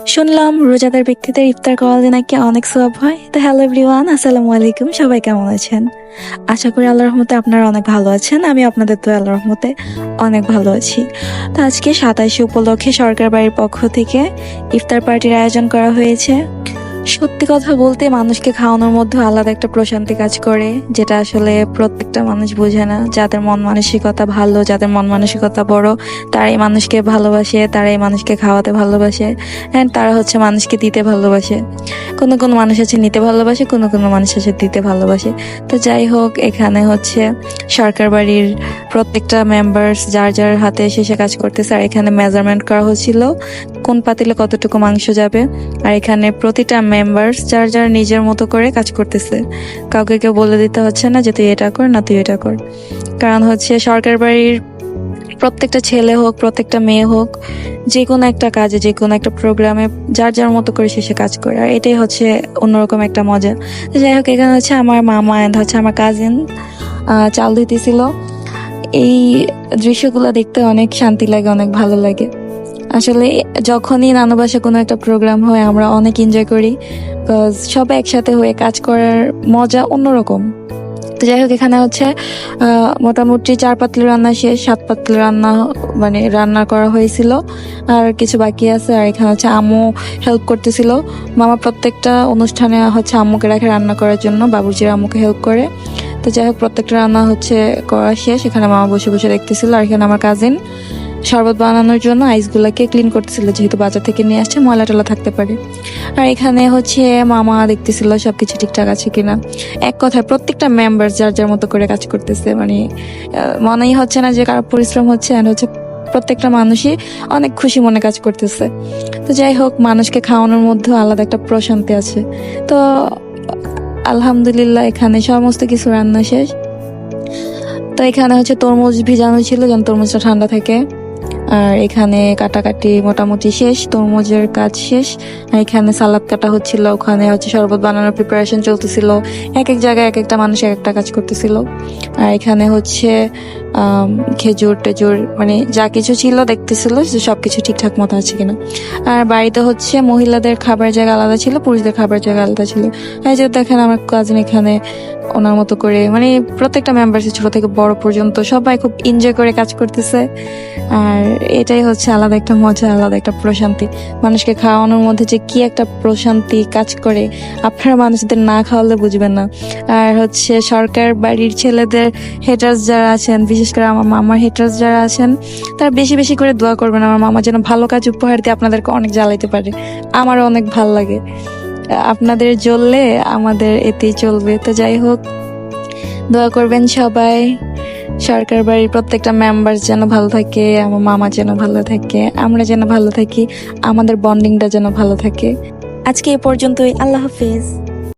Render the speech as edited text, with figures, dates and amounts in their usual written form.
শুনলাম রোজাদার ব্যক্তিদের ইফতার করালে নাকি অনেক সওয়াব হয়। তো হ্যালো এভরিওয়ান, আসসালামু আলাইকুম। সবাই কেমন আছেন? আশা করি আল্লাহর রহমতে আপনারা অনেক ভালো আছেন। আমি আপনাদের তো আল্লাহর রহমতে অনেক ভালো আছি। তো আজকে 27 উপলক্ষে সরকার বাড়ির পক্ষ থেকে ইফতার পার্টির আয়োজন করা হয়েছে। সত্যি কথা বলতে মানুষকে খাওয়ানোর মধ্যে আলাদা একটা প্রশান্তি কাজ করে, যেটা আসলে প্রত্যেকটা মানুষ বোঝে না। যাদের মন মানসিকতা ভালো, যাদের মন মানসিকতা বড়, তারাই মানুষকে ভালোবাসে, তারাই মানুষকে খাওয়াতে ভালোবাসে, অ্যান্ড তারা হচ্ছে মানুষকে দিতে ভালোবাসে। কোনো কোনো মানুষ আছে নিতে ভালোবাসে, কোনো কোনো মানুষ আছে দিতে ভালোবাসে। তো যাই হোক, এখানে হচ্ছে সরকার বাড়ির প্রত্যেকটা মেম্বার্স যার যার হাতে শেষে কাজ করতেছে। আর এখানে মেজারমেন্ট করা হচ্ছিল কোন পাতিলে কতটুকু মাংস যাবে। আর এখানে প্রতিটা মেম্বার্স যার যার নিজের মতো করে কাজ করতেছে। কাউকে কেউ বলে দিতে হচ্ছে না যে তুই এটা কর, না তুই এটা কর। কারণ হচ্ছে সরকার বাড়ির প্রত্যেকটা ছেলে হোক, প্রত্যেকটা মেয়ে হোক, যে কোনো একটা কাজে, যে কোনো একটা প্রোগ্রামে যার যার মতো করে শেষে কাজ করে। আর এটাই হচ্ছে অন্যরকম একটা মজা। তো যাই হোক, এখানে হচ্ছে আমার মামা এন্ড হচ্ছে আমার কাজিন চাল দিতেছিল। এই দৃশ্যগুলো দেখতে অনেক শান্তি লাগে, অনেক ভালো লাগে। আসলে যখনই নানু বাসায় কোনো একটা প্রোগ্রাম হয় আমরা অনেক এনজয় করি, বিকজ সবাই একসাথে হয়ে কাজ করার মজা অন্যরকম। তো যাই হোক, এখানে হচ্ছে মোটামুটি 4 পাতিল রান্না শেষ, 7 পাতিল রান্না মানে রান্না করা হয়েছিল, আর কিছু বাকি আছে। আর এখানে হচ্ছে আম্মু হেল্প করতেছিল। মামা প্রত্যেকটা অনুষ্ঠানে হচ্ছে আম্মুকে রাখে রান্না করার জন্য, বাবুর্চির আম্মুকে হেল্প করে। তো যাই হোক, প্রত্যেকটা রান্না হচ্ছে করা শেষ। এখানে মামা বসে বসে দেখতেছিল। আর এখানে আমার কাজিন শরবত বানানোর জন্য আইসগুলাকে ক্লিন করতেছিল, যেহেতু বাজার থেকে নিয়ে আসছে, ময়লা টলা থাকতে পারে। আর এখানে হচ্ছে মামা দেখতেছিল সবকিছু ঠিকঠাক আছে কিনা। এক কথায় প্রত্যেকটা মেম্বার যার যার মতো করে কাজ করতেছে, মানে মনেই হচ্ছে না যে কারো পরিশ্রম হচ্ছে। আর হচ্ছে প্রত্যেকটা মানুষই অনেক খুশি মনে কাজ করতেছে। তো যাই হোক, মানুষকে খাওয়ানোর মধ্যে আলাদা একটা প্রশান্তি আছে। তো আলহামদুলিল্লাহ, এখানে সমস্ত কিছু রান্না শেষ। তো এখানে হচ্ছে তরমুজ ভিজানো ছিল যেন তরমুজটা ঠান্ডা থাকে। আর এখানে কাটাকাটি মোটামুটি শেষ, তরমুজের কাজ শেষ। আর এখানে সালাদ কাটা হচ্ছিল, ওখানে হচ্ছে শরবত বানানোর প্রিপারেশন চলতেছিল। এক এক জায়গায় এক একটা মানুষ এক একটা কাজ করতেছিল। আর এখানে হচ্ছে খেজুর টেজুর মানে যা কিছু ছিল দেখতেছিল যে সবকিছু ঠিকঠাক মতো আছে কিনা। আর বাড়িতে হচ্ছে মহিলাদের খাবার জায়গা আলাদা ছিল, পুরুষদের খাবার জায়গা আলাদা ছিল। এই যে দেখেন আমার কাজিন এখানে ওনার মতো করে, মানে প্রত্যেকটা মেম্বার ছোট থেকে বড় পর্যন্ত সবাই খুব এনজয় করে কাজ করতেছে। আর এটাই হচ্ছে আলাদা একটা মজা, আলাদা একটা প্রশান্তি। মানুষকে খাওয়ানোর মধ্যে যে কি একটা প্রশান্তি কাজ করে, আপনারা মানুষদের না খাওয়ালে বুঝবেন না। আর হচ্ছে সরকার বাড়ির ছেলেদের হেটার্স যারা আছেন, বিশেষ করে আমার মামার হেটার্স যারা আছেন, তারা বেশি বেশি করে দোয়া করবেন আমার মামা যেন ভালো কাজ উপহার দিয়ে আপনাদেরকে অনেক জ্বালাইতে পারে। আমারও অনেক ভালো লাগে, আপনাদের জ্বললে আমাদের এতেই চলবে। তো যাই হোক, দোয়া করবেন সবাই। সরকার বাড়ির প্রত্যেকটা মেম্বার যেন ভালো থাকে, আমার মামা যেন ভালো থাকে, আমরা যেন ভালো থাকি, আমাদের বন্ডিংটা যেন ভালো থাকে। আজকে এ পর্যন্তই। আল্লাহ হাফেজ।